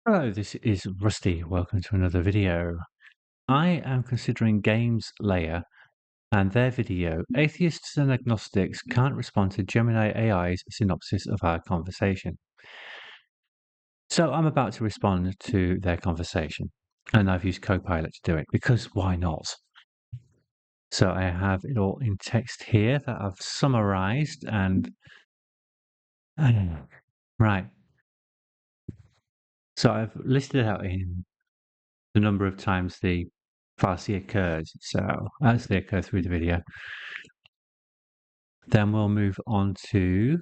Hello, this is Rusty. Welcome to another video. I am considering Games Layer and their video, Atheists and Agnostics Can't Respond to Gemini AI's Synopsis of Our Conversation. So I'm about to respond to their conversation, and I've used Copilot to do it, because why not? So I have it all in text here that I've summarized and... Right. So I've listed out in the number of times the fallacy occurs, so as they occur through the video. Then we'll move on to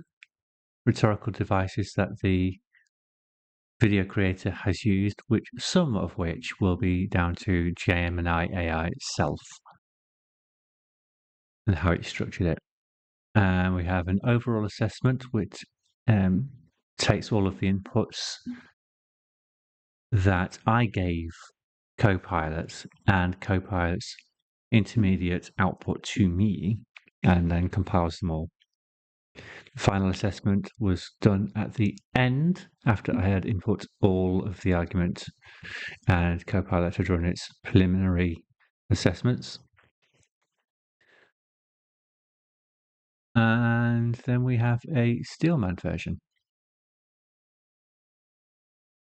rhetorical devices that the video creator has used, some of which will be down to Gemini AI itself and how it structured it. And we have an overall assessment which takes all of the inputs that I gave Copilot and Copilot's intermediate output to me and then compiles them all. The final assessment was done at the end after I had input all of the argument and Copilot had run its preliminary assessments. And then we have a Steelman version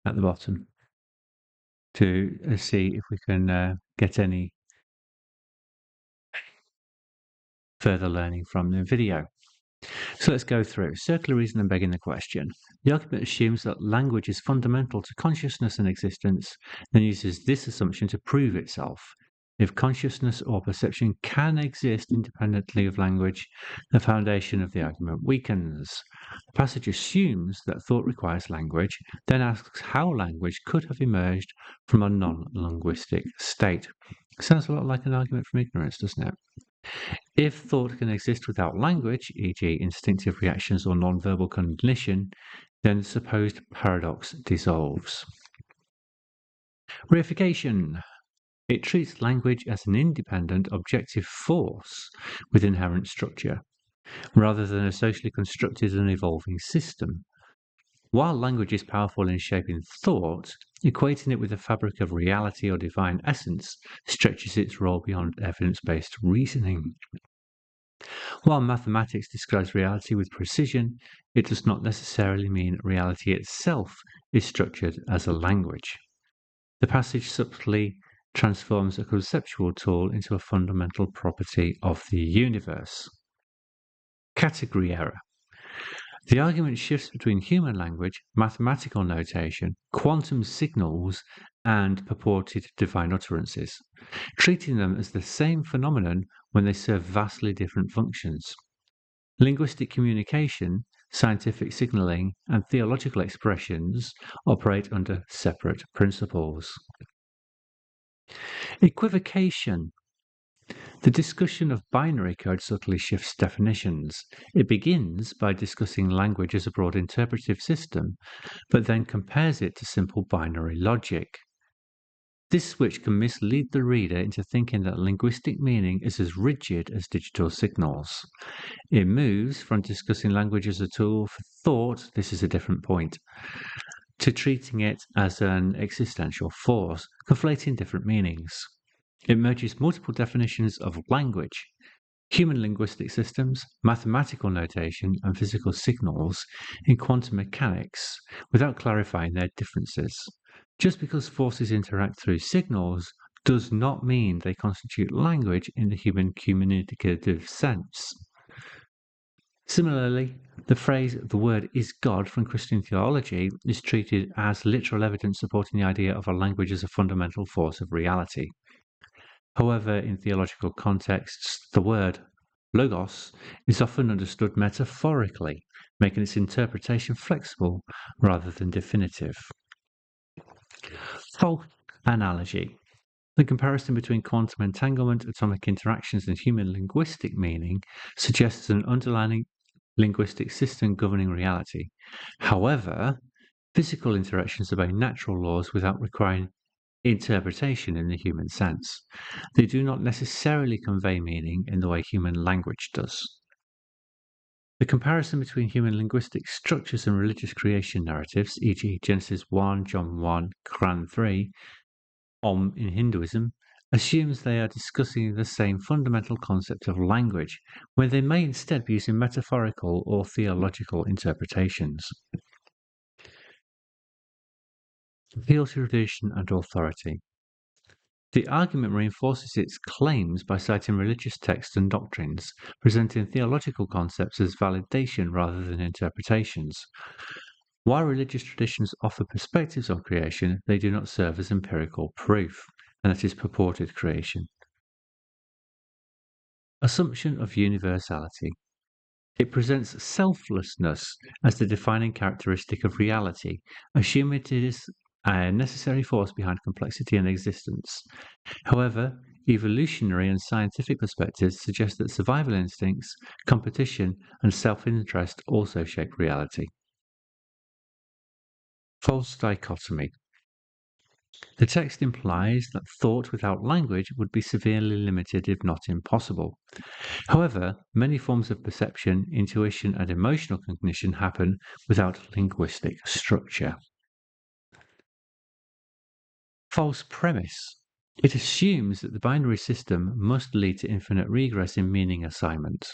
at the bottom to see if we can get any further learning from the video. So let's go through. Circular reason and begging the question. The argument assumes that language is fundamental to consciousness and existence, and uses this assumption to prove itself. If consciousness or perception can exist independently of language, the foundation of the argument weakens. The passage assumes that thought requires language, then asks how language could have emerged from a non-linguistic state. Sounds a lot like an argument from ignorance, doesn't it? If thought can exist without language, e.g. instinctive reactions or non-verbal cognition, then the supposed paradox dissolves. Reification. It treats language as an independent, objective force with inherent structure, rather than a socially constructed and evolving system. While language is powerful in shaping thought, equating it with the fabric of reality or divine essence stretches its role beyond evidence-based reasoning. While mathematics describes reality with precision, it does not necessarily mean reality itself is structured as a language. The passage subtly transforms a conceptual tool into a fundamental property of the universe. Category error. The argument shifts between human language, mathematical notation, quantum signals, and purported divine utterances, treating them as the same phenomenon when they serve vastly different functions. Linguistic communication, scientific signaling, and theological expressions operate under separate principles. Equivocation. The discussion of binary code subtly shifts definitions. It begins by discussing language as a broad interpretive system, but then compares it to simple binary logic. This switch can mislead the reader into thinking that linguistic meaning is as rigid as digital signals. It moves from discussing language as a tool for thought, this is a different point, to treating it as an existential force, conflating different meanings. It merges multiple definitions of language, human linguistic systems, mathematical notation, and physical signals in quantum mechanics without clarifying their differences. Just because forces interact through signals does not mean they constitute language in the human communicative sense. Similarly, the phrase "the word is God" from Christian theology is treated as literal evidence supporting the idea of a language as a fundamental force of reality. However, in theological contexts, the word logos is often understood metaphorically, making its interpretation flexible rather than definitive. False analogy. The comparison between quantum entanglement, atomic interactions, and human linguistic meaning suggests an underlying linguistic system governing reality. However, physical interactions obey natural laws without requiring interpretation in the human sense. They do not necessarily convey meaning in the way human language does. The comparison between human linguistic structures and religious creation narratives, e.g., Genesis 1, John 1, Quran 3, Om in Hinduism, assumes they are discussing the same fundamental concept of language, when they may instead be using metaphorical or theological interpretations. Appeal to tradition and authority. The argument reinforces its claims by citing religious texts and doctrines, presenting theological concepts as validation rather than interpretations. While religious traditions offer perspectives on creation, they do not serve as empirical proof, and that is purported creation. Assumption of universality. It presents selflessness as the defining characteristic of reality, assuming it is a necessary force behind complexity and existence. However, evolutionary and scientific perspectives suggest that survival instincts, competition, and self-interest also shape reality. False dichotomy. The text implies that thought without language would be severely limited, if not impossible. However, many forms of perception, intuition, and emotional cognition happen without linguistic structure. False premise. It assumes that the binary system must lead to infinite regress in meaning assignment.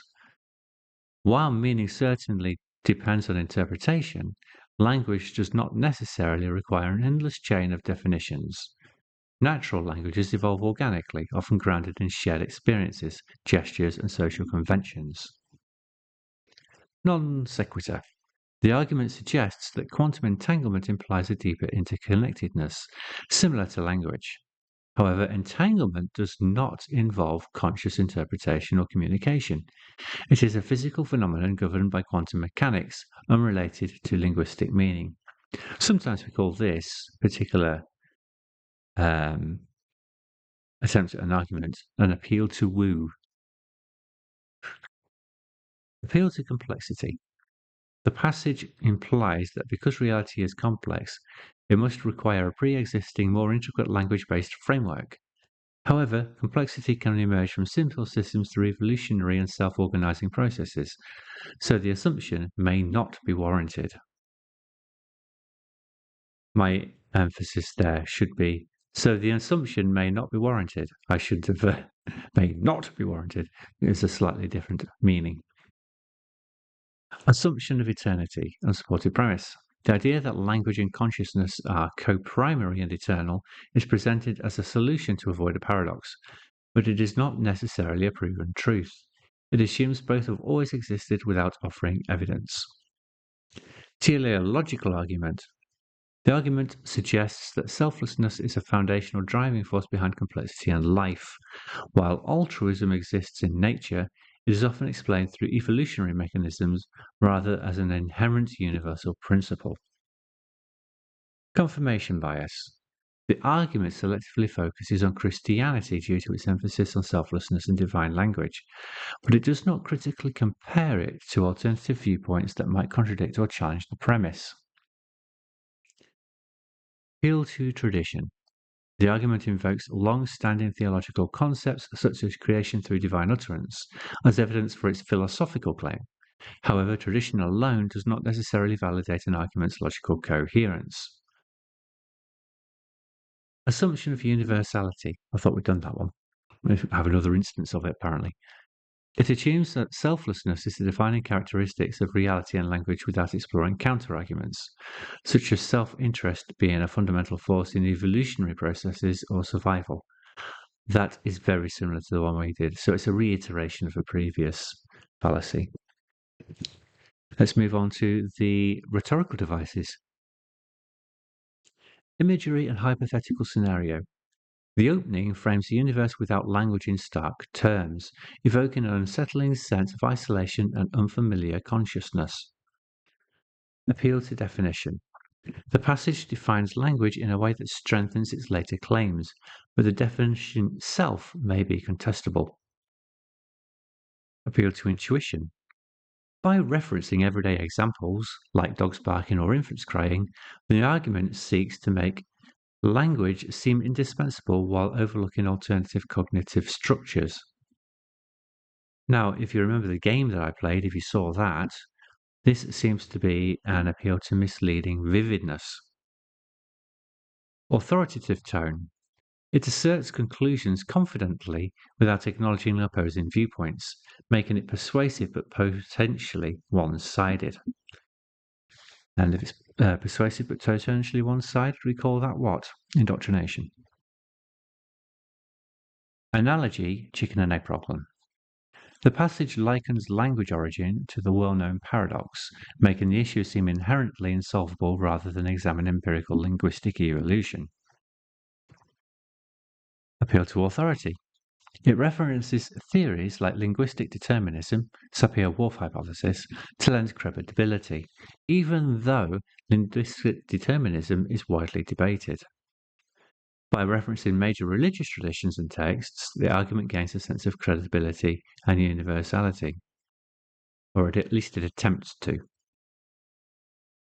While meaning certainly depends on interpretation, language does not necessarily require an endless chain of definitions. Natural languages evolve organically, often grounded in shared experiences, gestures, and social conventions. Non sequitur. The argument suggests that quantum entanglement implies a deeper interconnectedness, similar to language. However, entanglement does not involve conscious interpretation or communication. It is a physical phenomenon governed by quantum mechanics, unrelated to linguistic meaning. Sometimes we call this particular attempt at an argument an appeal to woo. Appeal to complexity. The passage implies that because reality is complex, it must require a pre-existing, more intricate language-based framework. However, complexity can emerge from simple systems through evolutionary and self-organizing processes, so the assumption may not be warranted. My emphasis there should be, so the assumption may not be warranted. I should have, may not be warranted. It's a slightly different meaning. Assumption of eternity, unsupported premise. The idea that language and consciousness are co-primary and eternal is presented as a solution to avoid a paradox, but it is not necessarily a proven truth. It assumes both have always existed without offering evidence. Teleological argument. The argument suggests that selflessness is a foundational driving force behind complexity and life. While altruism exists in nature, it is often explained through evolutionary mechanisms rather as an inherent universal principle. Confirmation bias. The argument selectively focuses on Christianity due to its emphasis on selflessness and divine language, but it does not critically compare it to alternative viewpoints that might contradict or challenge the premise. Appeal to tradition. The argument invokes long-standing theological concepts such as creation through divine utterance as evidence for its philosophical claim. However, tradition alone does not necessarily validate an argument's logical coherence. Assumption of universality. I thought we'd done that one. We have another instance of it, apparently. It assumes that selflessness is the defining characteristics of reality and language without exploring counter-arguments, such as self-interest being a fundamental force in evolutionary processes or survival. That is very similar to the one we did, so it's a reiteration of a previous fallacy. Let's move on to the rhetorical devices. Imagery and hypothetical scenario. The opening frames the universe without language in stark terms, evoking an unsettling sense of isolation and unfamiliar consciousness. Appeal to definition. The passage defines language in a way that strengthens its later claims, but the definition itself may be contestable. Appeal to intuition. By referencing everyday examples, like dogs barking or infants crying, the argument seeks to make language seem indispensable while overlooking alternative cognitive structures. Now, if you remember the game that I played, if you saw that, this seems to be an appeal to misleading vividness. Authoritative tone. It asserts conclusions confidently without acknowledging opposing viewpoints, making it persuasive but potentially one-sided. And if it's persuasive but potentially one-sided, we call that what? Indoctrination. Analogy, chicken and egg problem. The passage likens language origin to the well-known paradox, making the issue seem inherently insolvable rather than examine empirical linguistic evolution. Appeal to authority. It references theories like linguistic determinism, Sapir-Whorf hypothesis, to lend credibility, even though linguistic determinism is widely debated. By referencing major religious traditions and texts, the argument gains a sense of credibility and universality, or at least it attempts to.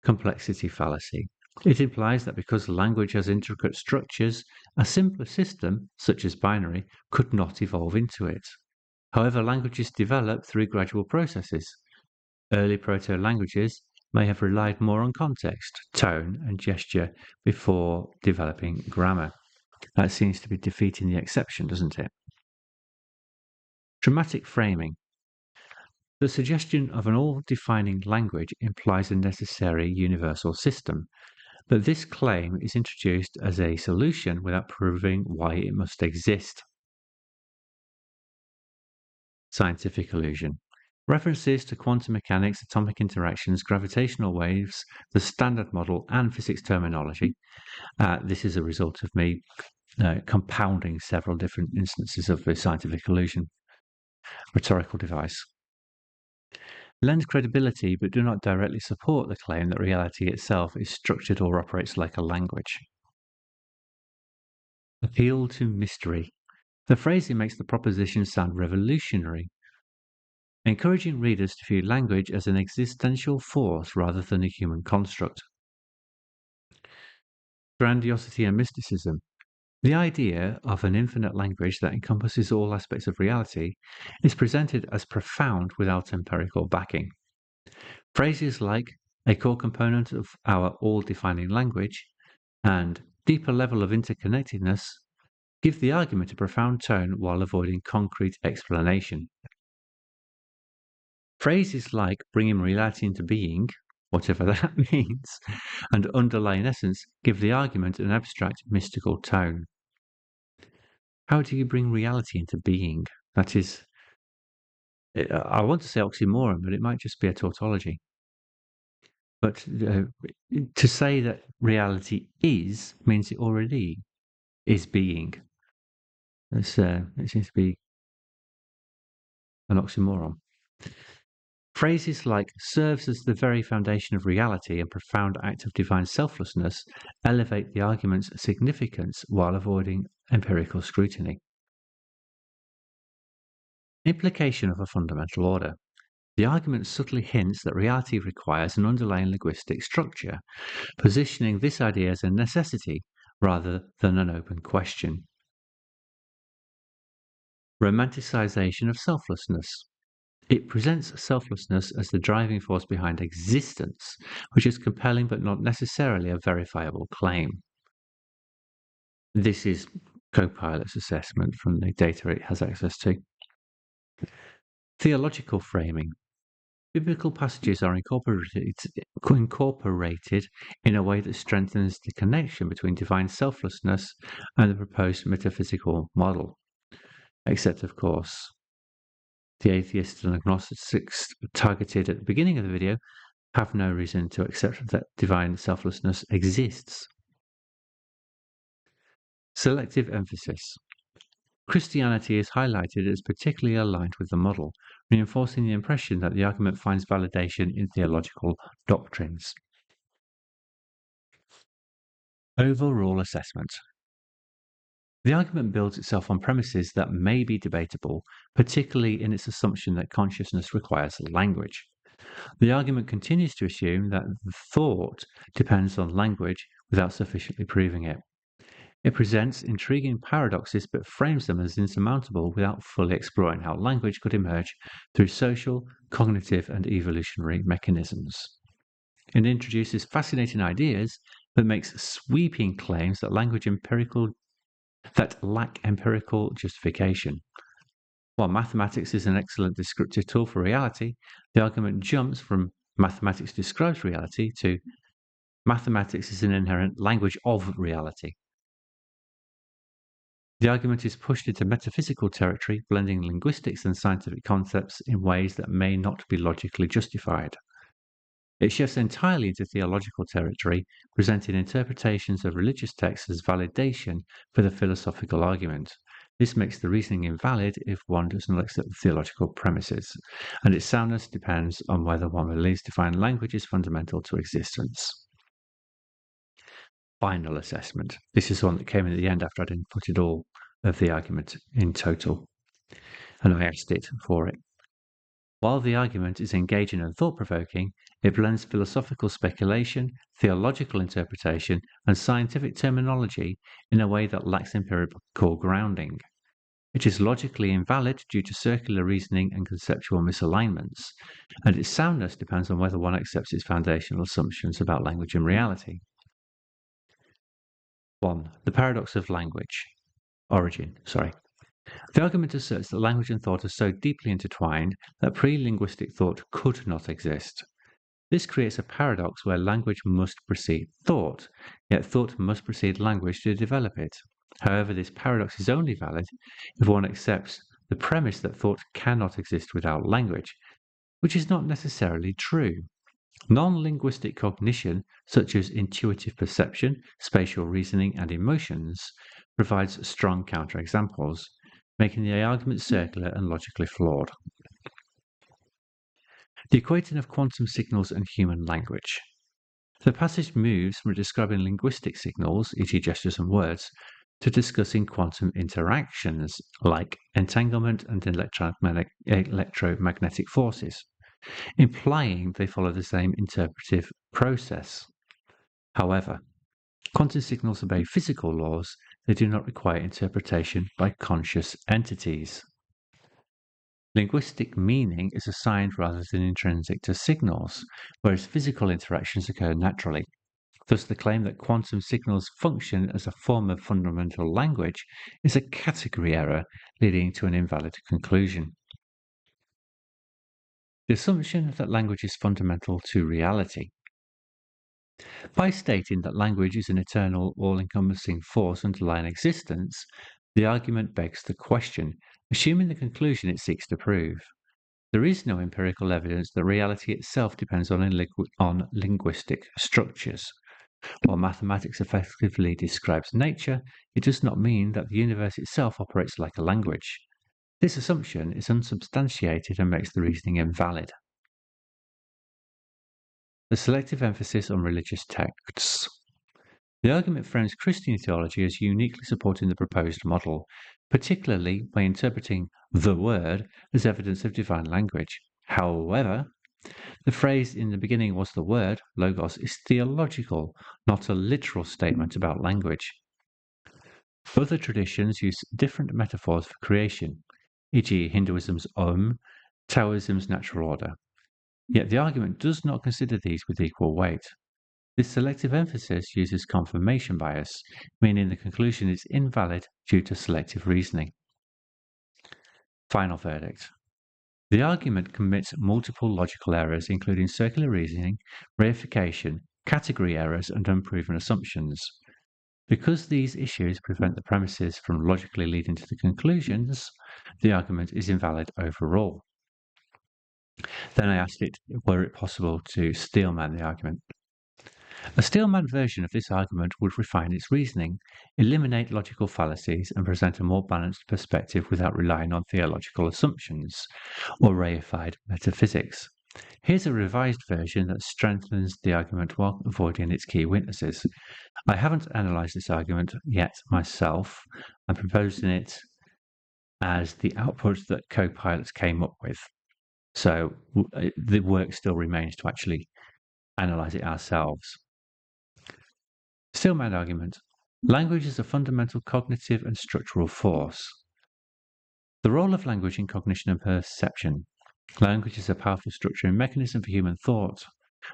Complexity fallacy. It implies that because language has intricate structures, a simpler system, such as binary, could not evolve into it. However, languages develop through gradual processes. Early proto-languages may have relied more on context, tone, and gesture before developing grammar. That seems to be defeating the exception, doesn't it? Dramatic framing. The suggestion of an all-defining language implies a necessary universal system, but this claim is introduced as a solution without proving why it must exist. Scientific illusion. References to quantum mechanics, atomic interactions, gravitational waves, the Standard Model, and physics terminology. This is a result of me compounding several different instances of the scientific illusion. Rhetorical device. Lend credibility, but do not directly support the claim that reality itself is structured or operates like a language. Appeal to mystery. The phrasing makes the proposition sound revolutionary, encouraging readers to view language as an existential force rather than a human construct. Grandiosity and mysticism. The idea of an infinite language that encompasses all aspects of reality is presented as profound without empirical backing. Phrases like a core component of our all-defining language and deeper level of interconnectedness give the argument a profound tone while avoiding concrete explanation. Phrases like bringing reality into being, whatever that means, and underlying essence give the argument an abstract, mystical tone. How do you bring reality into being? That is, I want to say oxymoron, but it might just be a tautology. But to say that reality is means it already is being. It seems to be an oxymoron. Phrases like serves as the very foundation of reality and profound act of divine selflessness elevate the argument's significance while avoiding empirical scrutiny. Implication of a fundamental order. The argument subtly hints that reality requires an underlying linguistic structure, positioning this idea as a necessity rather than an open question. Romanticization of selflessness. It presents selflessness as the driving force behind existence, which is compelling but not necessarily a verifiable claim. This is Copilot's assessment from the data it has access to. Theological framing. Biblical passages are incorporated in a way that strengthens the connection between divine selflessness and the proposed metaphysical model. Except, of course, the atheists and agnostics targeted at the beginning of the video have no reason to accept that divine selflessness exists. Selective emphasis. Christianity is highlighted as particularly aligned with the model, reinforcing the impression that the argument finds validation in theological doctrines. Overall assessment. The argument builds itself on premises that may be debatable, particularly in its assumption that consciousness requires language. The argument continues to assume that thought depends on language without sufficiently proving it. It presents intriguing paradoxes but frames them as insurmountable without fully exploring how language could emerge through social, cognitive, and evolutionary mechanisms. It introduces fascinating ideas but makes sweeping claims that lack empirical justification. While mathematics is an excellent descriptive tool for reality, the argument jumps from mathematics describes reality to mathematics is an inherent language of reality. The argument is pushed into metaphysical territory, blending linguistics and scientific concepts in ways that may not be logically justified. It shifts entirely into theological territory, presenting interpretations of religious texts as validation for the philosophical argument. This makes the reasoning invalid if one does not accept the theological premises, and its soundness depends on whether one believes divine language is fundamental to existence. Final assessment. This is one that came in at the end after I'd inputted all of the argument in total, and I asked it for it. While the argument is engaging and thought-provoking, it blends philosophical speculation, theological interpretation, and scientific terminology in a way that lacks empirical grounding. It is logically invalid due to circular reasoning and conceptual misalignments, and its soundness depends on whether one accepts its foundational assumptions about language and reality. 1. The paradox of origin. The argument asserts that language and thought are so deeply intertwined that pre-linguistic thought could not exist. This creates a paradox where language must precede thought, yet thought must precede language to develop it. However, this paradox is only valid if one accepts the premise that thought cannot exist without language, which is not necessarily true. Non-linguistic cognition, such as intuitive perception, spatial reasoning, and emotions, provides strong counterexamples, making the argument circular and logically flawed. The equating of quantum signals and human language. The passage moves from describing linguistic signals, e.g. gestures and words, to discussing quantum interactions like entanglement and electromagnetic forces, implying they follow the same interpretive process. However, quantum signals obey physical laws. They do not require interpretation by conscious entities. Linguistic meaning is assigned rather than intrinsic to signals, whereas physical interactions occur naturally. Thus, the claim that quantum signals function as a form of fundamental language is a category error, leading to an invalid conclusion. The assumption that language is fundamental to reality. By stating that language is an eternal, all-encompassing force underlying existence, the argument begs the question, assuming the conclusion it seeks to prove. There is no empirical evidence that reality itself depends on linguistic structures. While mathematics effectively describes nature, it does not mean that the universe itself operates like a language. This assumption is unsubstantiated and makes the reasoning invalid. The selective emphasis on religious texts. The argument frames Christian theology as uniquely supporting the proposed model, particularly by interpreting the word as evidence of divine language. However, the phrase in the beginning was the word, logos, is theological, not a literal statement about language. Other traditions use different metaphors for creation, e.g. Hinduism's Om, Taoism's natural order. Yet the argument does not consider these with equal weight. This selective emphasis uses confirmation bias, meaning the conclusion is invalid due to selective reasoning. Final verdict. The argument commits multiple logical errors, including circular reasoning, reification, category errors, and unproven assumptions. Because these issues prevent the premises from logically leading to the conclusions, the argument is invalid overall. Then I asked it, were it possible to steelman the argument? A steelman version of this argument would refine its reasoning, eliminate logical fallacies, and present a more balanced perspective without relying on theological assumptions or reified metaphysics. Here's a revised version that strengthens the argument while avoiding its key weaknesses. I haven't analysed this argument yet myself. I'm proposing it as the output that Copilot came up with. So the work still remains to actually analyse it ourselves. Steelman argument. Language is a fundamental cognitive and structural force. The role of language in cognition and perception. Language is a powerful structuring mechanism for human thought.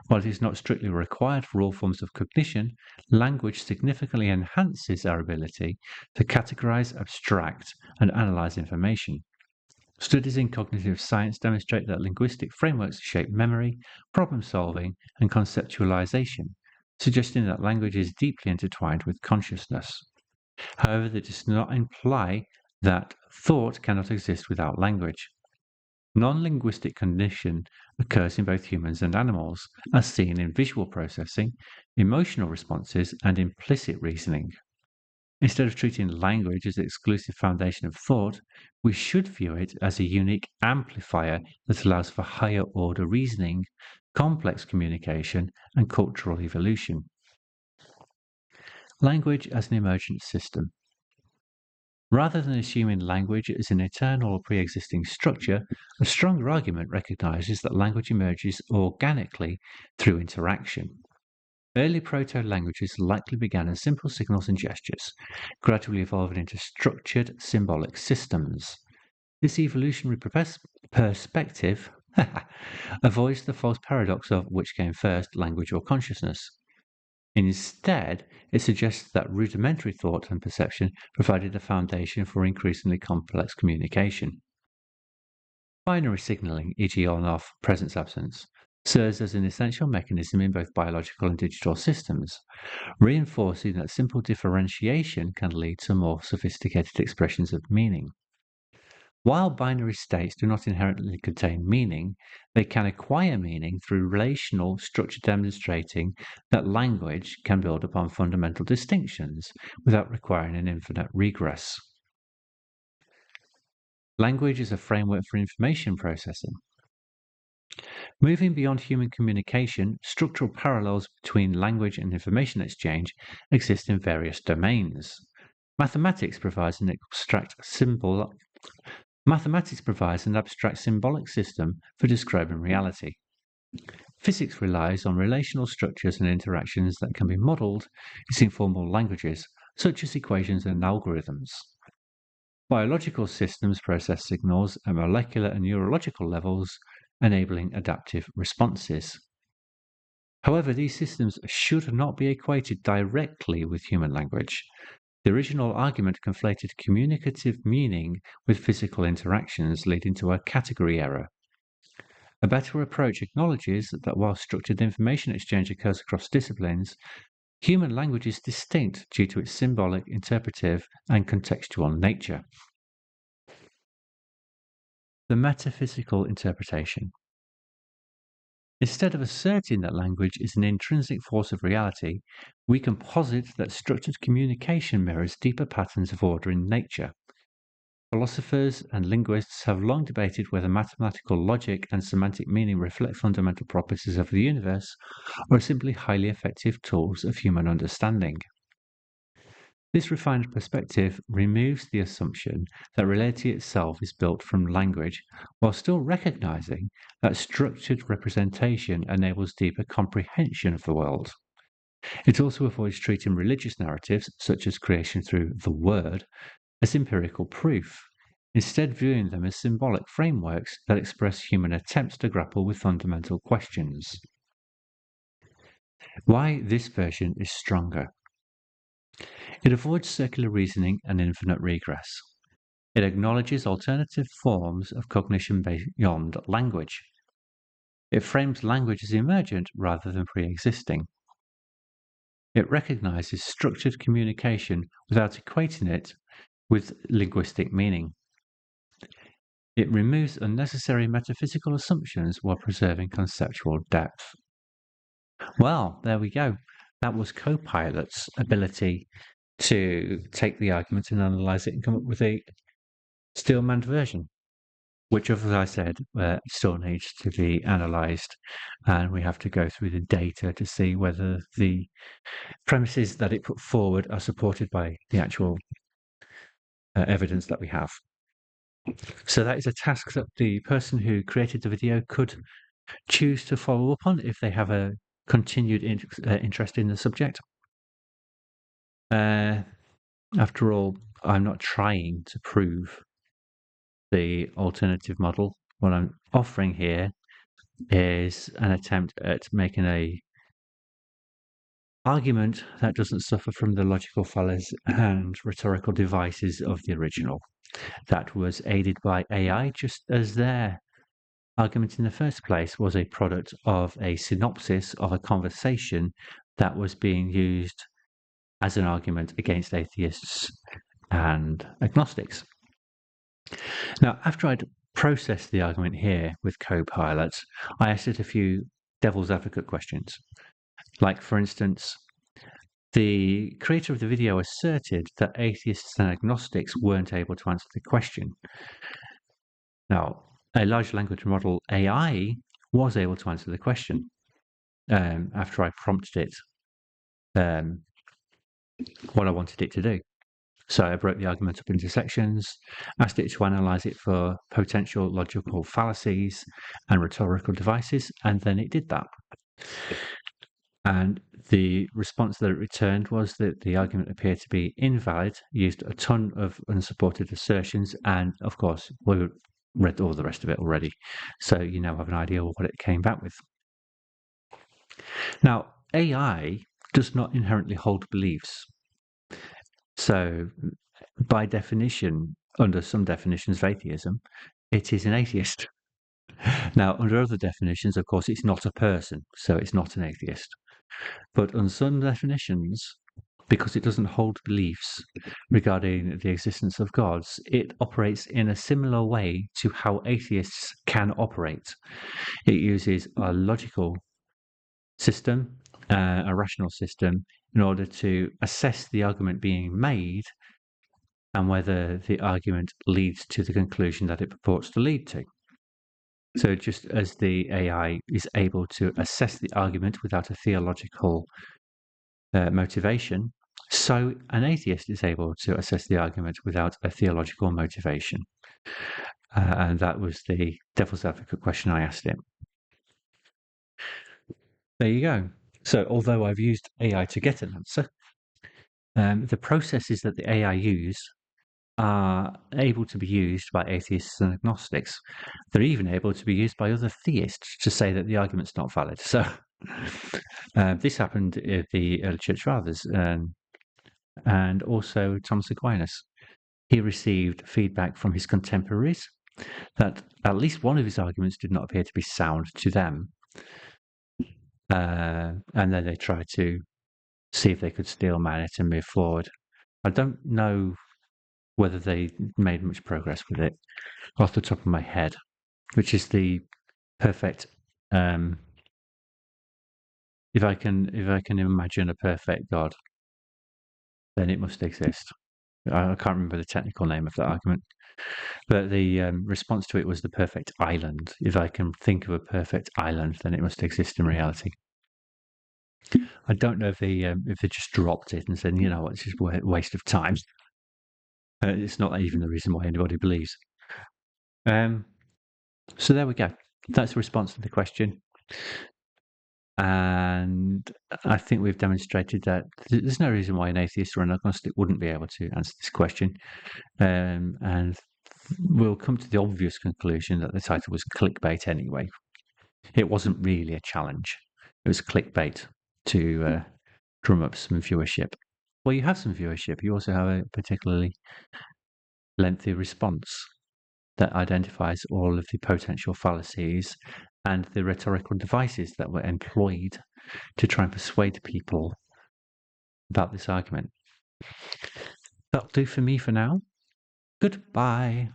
While it is not strictly required for all forms of cognition, language significantly enhances our ability to categorize, abstract, and analyze information. Studies in cognitive science demonstrate that linguistic frameworks shape memory, problem solving, and conceptualization, suggesting that language is deeply intertwined with consciousness. However, that does not imply that thought cannot exist without language. Non-linguistic cognition occurs in both humans and animals, as seen in visual processing, emotional responses, and implicit reasoning. Instead of treating language as the exclusive foundation of thought, we should view it as a unique amplifier that allows for higher order reasoning, complex communication, and cultural evolution. Language as an emergent system. Rather than assuming language is an eternal or pre-existing structure, a stronger argument recognizes that language emerges organically through interaction. Early proto-languages likely began as simple signals and gestures, gradually evolving into structured symbolic systems. This evolutionary perspective avoids the false paradox of which came first, language or consciousness. Instead, it suggests that rudimentary thought and perception provided the foundation for increasingly complex communication. Binary signaling, e.g. on-off, presence-absence, serves as an essential mechanism in both biological and digital systems, reinforcing that simple differentiation can lead to more sophisticated expressions of meaning. While binary states do not inherently contain meaning, they can acquire meaning through relational structure, demonstrating that language can build upon fundamental distinctions without requiring an infinite regress. Language is a framework for information processing. Moving beyond human communication, structural parallels between language and information exchange exist in various domains. Mathematics provides an abstract symbolic system for describing reality. Physics relies on relational structures and interactions that can be modeled using formal languages, such as equations and algorithms. Biological systems process signals at molecular and neurological levels, enabling adaptive responses. However, these systems should not be equated directly with human language. The original argument conflated communicative meaning with physical interactions, leading to a category error. A better approach acknowledges that while structured information exchange occurs across disciplines, human language is distinct due to its symbolic, interpretive, and contextual nature. The metaphysical interpretation. Instead of asserting that language is an intrinsic force of reality, we can posit that structured communication mirrors deeper patterns of order in nature. Philosophers and linguists have long debated whether mathematical logic and semantic meaning reflect fundamental properties of the universe or are simply highly effective tools of human understanding. This refined perspective removes the assumption that reality itself is built from language, while still recognizing that structured representation enables deeper comprehension of the world. It also avoids treating religious narratives, such as creation through the word, as empirical proof, instead viewing them as symbolic frameworks that express human attempts to grapple with fundamental questions. Why this version is stronger. It avoids circular reasoning and infinite regress. It acknowledges alternative forms of cognition beyond language. It frames language as emergent rather than pre-existing. It recognizes structured communication without equating it with linguistic meaning. It removes unnecessary metaphysical assumptions while preserving conceptual depth. Well, there we go. That was Copilot's ability to take the argument and analyze it and come up with a Stillman version, which, as I said, still needs to be analyzed, and we have to go through the data to see whether the premises that it put forward are supported by the actual evidence that we have. So that is a task that the person who created the video could choose to follow up on if they have a continued interest in the subject. After all, I'm not trying to prove the alternative model. What I'm offering here is an attempt at making a argument that doesn't suffer from the logical fallacies and rhetorical devices of the original. That was aided by AI, just as their argument in the first place was a product of a synopsis of a conversation that was being used as an argument against atheists and agnostics. Now, after I'd processed the argument here with Copilot, I asked it a few devil's advocate questions. Like, for instance, the creator of the video asserted that atheists and agnostics weren't able to answer the question. Now, a large language model AI was able to answer the question after I prompted it what I wanted it to do. So I broke the argument up into sections, asked it to analyze it for potential logical fallacies and rhetorical devices, and then it did that. And the response that it returned was that the argument appeared to be invalid, used a ton of unsupported assertions, and of course, we read all the rest of it already. So you now have an idea of what it came back with. Now, AI does not inherently hold beliefs. So by definition, under some definitions of atheism, it is an atheist. Now, under other definitions, of course, it's not a person, so it's not an atheist. But on some definitions, because it doesn't hold beliefs regarding the existence of gods, it operates in a similar way to how atheists can operate. It uses a logical system, a rational system, in order to assess the argument being made and whether the argument leads to the conclusion that it purports to lead to. So just as the AI is able to assess the argument without a theological motivation, so an atheist is able to assess the argument without a theological motivation. And that was the devil's advocate question I asked it. There you go. So although I've used AI to get an answer, the processes that the AI use are able to be used by atheists and agnostics. They're even able to be used by other theists to say that the argument's not valid. So this happened in the early church fathers and also Thomas Aquinas. He received feedback from his contemporaries that at least one of his arguments did not appear to be sound to them. And then they tried to see if they could steel man it and move forward. I don't know whether they made much progress with it off the top of my head, which is the perfect. If I can imagine a perfect God, then it must exist. I can't remember the technical name of that argument, but the response to it was the perfect island. If I can think of a perfect island, then it must exist in reality. I don't know if they just dropped it and said, you know what, it's just a waste of time. It's not even the reason why anybody believes. So there we go. That's the response to the question. And I think we've demonstrated that there's no reason why an atheist or an agnostic wouldn't be able to answer this question. And we'll come to the obvious conclusion that the title was clickbait anyway. It wasn't really a challenge. It was clickbait to drum up some viewership. Well, you have some viewership. You also have a particularly lengthy response that identifies all of the potential fallacies and the rhetorical devices that were employed to try and persuade people about this argument. That'll do for me for now. Goodbye.